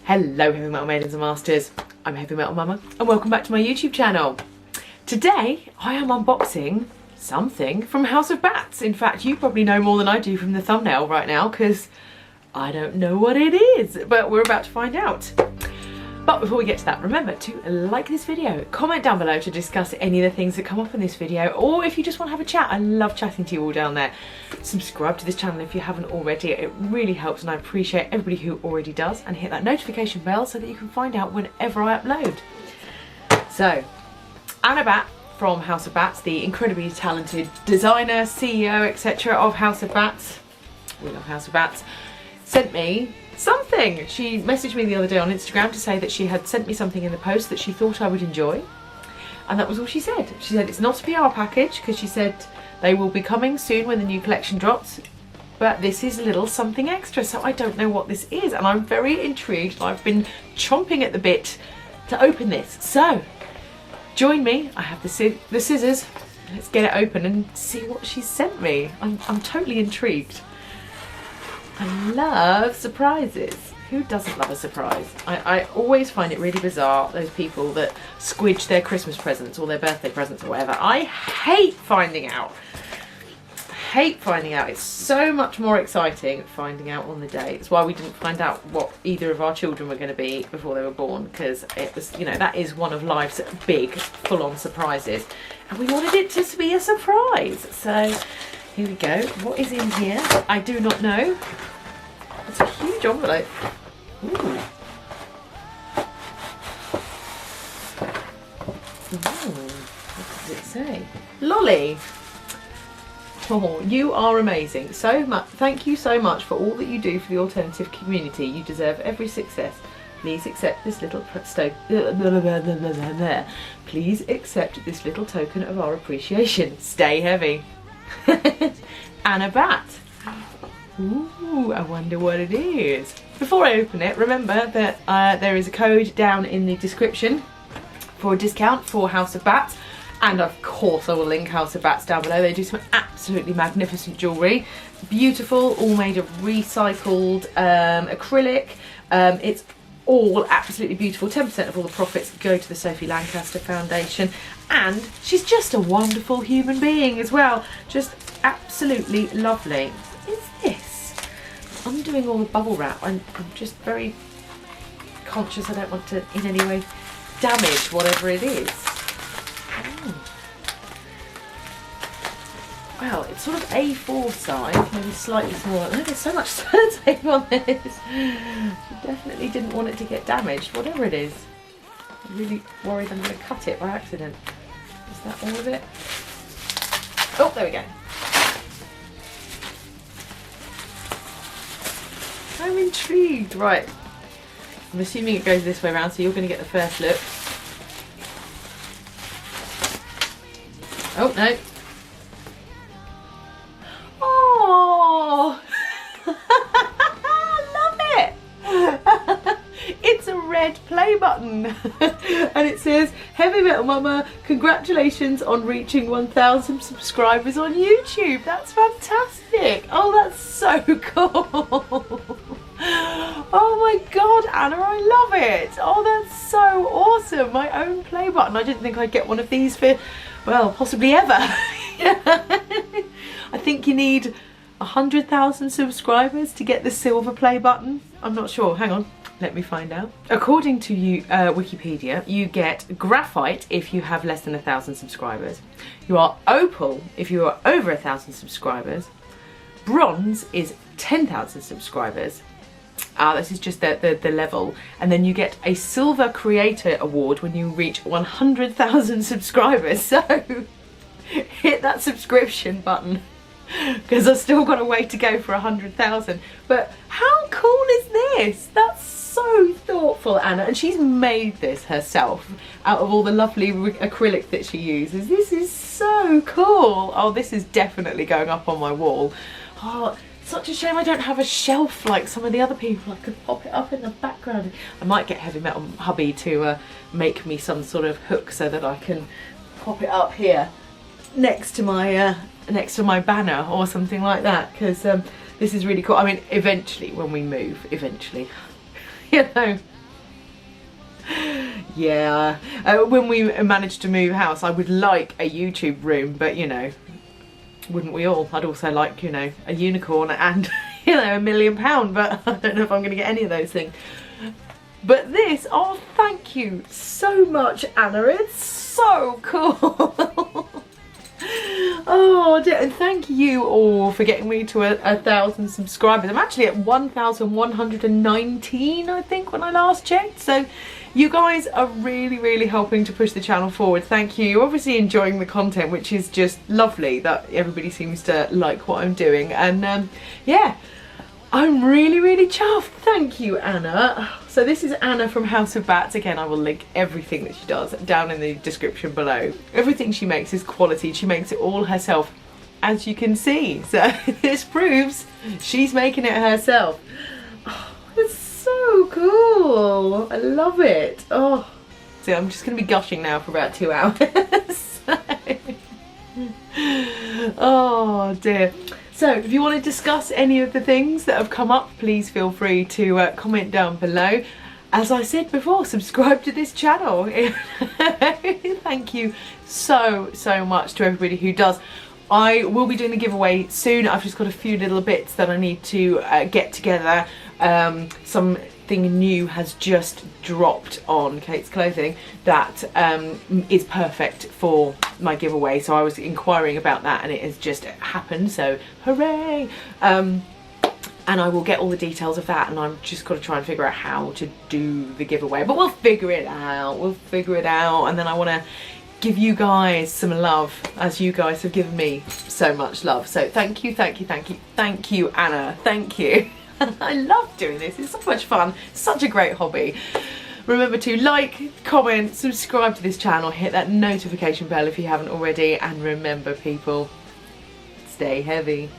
Hello Heavy Metal Maidens and Masters, I'm Heavy Metal Mama and welcome back to my YouTube channel. Today I am unboxing something from House of Bats. In fact, you probably know more than I do from the thumbnail right now because I don't know what it is, but we're about to find out. But before we get to that, remember to like this video, comment down below to discuss any of the things that come up in this video, or if you just want to have a chat, I love chatting to you all down there. Subscribe to this channel if you haven't already, it really helps and I appreciate everybody who already does, and hit that notification bell so that you can find out whenever I upload. So, Anna Bat from House of Bats, the incredibly talented designer, CEO, etc. of House of Bats, we love House of Bats, sent me something. She messaged me the other day on Instagram to say that she had sent me something in the post that she thought I would enjoy, and that was all she said. She said it's not a PR package because she said they will be coming soon when the new collection drops, but this is a little something extra, so I don't know what this is and I'm very intrigued. I've been chomping at the bit to open this, so join me. I have the scissors. Let's get it open and see what she sent me. I'm totally intrigued. I love surprises. Who doesn't love a surprise? I always find it really bizarre, those people that squidge their Christmas presents or their birthday presents or whatever. I hate finding out. I hate finding out. It's so much more exciting finding out on the day. It's why we didn't find out what either of our children were going to be before they were born, because it was, you know, that is one of life's big full-on surprises. And we wanted it to be a surprise. So here we go. What is in here? I do not know. It's a huge envelope. Ooh. What does it say? Lolly. Oh, you are amazing. So much. Thank you so much for all that you do for the alternative community. You deserve every success. Please accept this little Please accept this little token of our appreciation. Stay heavy. Anna Bat. Ooh, I wonder what it is. Before I open it, remember that there is a code down in the description for a discount for House of Bats, and of course I will link House of Bats down below. They do some absolutely magnificent jewellery, beautiful, all made of recycled acrylic. It's all absolutely beautiful. 10% of all the profits go to the Sophie Lancaster Foundation, and she's just a wonderful human being as well. Just absolutely lovely. What is this? I'm doing all the bubble wrap. I'm just very conscious I don't want to in any way damage whatever it is. Oh. Wow, it's sort of A4 size, maybe slightly smaller. Oh, there's so much sellotape on this. She definitely didn't want it to get damaged, whatever it is. I'm really worried I'm going to cut it by accident. Is that all of it? Oh, there we go. I'm intrigued. Right, I'm assuming it goes this way around, so you're going to get the first look. Oh, no. Oh, I love it. It's a red play button and it says, Heavy Metal Mama, congratulations on reaching 1,000 subscribers on YouTube. That's fantastic. Oh, that's so cool. Oh my god, Anna, I love it. Oh, that's so awesome. My own play button. I didn't think I'd get one of these for, well, possibly ever. I think you need 100,000 subscribers to get the silver play button. I'm not sure. Hang on. Let me find out. According to Wikipedia, you get graphite if you have less than 1,000 subscribers. You are opal if you are over 1,000 subscribers. Bronze is 10,000 subscribers. This is just the level. And then you get a Silver Creator Award when you reach 100,000 subscribers. So hit that subscription button, because I've still got a way to go for 100,000. But how cool is this? That's so thoughtful, Anna, and she's made this herself out of all the lovely acrylic that she uses. This is so cool. Oh, this is definitely going up on my wall. Oh, such a shame I don't have a shelf like some of the other people. I could pop it up in the background. I might get Heavy Metal hubby to make me some sort of hook so that I can pop it up here next to my banner or something like that, because this is really cool. I mean, eventually when we move, eventually, you know, Yeah, when we managed to move house, I would like a YouTube room, but you know, wouldn't we all? I'd also like, you know, a unicorn and, you know, £1 million, but I don't know if I'm going to get any of those things. But this, oh, thank you so much, Anna. It's so cool. Oh dear, and thank you all for getting me to 1,000 subscribers. I'm actually at 1,119, I think, when I last checked. So you guys are really helping to push the channel forward. Thank you. You're obviously enjoying the content, which is just lovely that everybody seems to like what I'm doing. And yeah, I'm really chuffed. Thank you, Anna. So this is Anna from House of Bats. Again, I will link everything that she does down in the description below. Everything she makes is quality. She makes it all herself, as you can see. So this proves she's making it herself. Oh, it's so cool. I love it. Oh, so I'm just going to be gushing now for about 2 hours. Oh dear. So if you want to discuss any of the things that have come up, please feel free to comment down below. As I said before, subscribe to this channel. Thank you so much to everybody who does. I will be doing the giveaway soon. I've just got a few little bits that I need to get together. Something new has just dropped on Kate's Clothing that is perfect for my giveaway, so I was inquiring about that and it has just happened, so hooray. And I will get all the details of that, and I've just got to try and figure out how to do the giveaway, but we'll figure it out, and then I want to give you guys some love, as you guys have given me so much love. So thank you Anna, thank you. I love doing this, it's so much fun, such a great hobby. Remember to like, comment, subscribe to this channel, hit that notification bell if you haven't already, and remember people, stay heavy.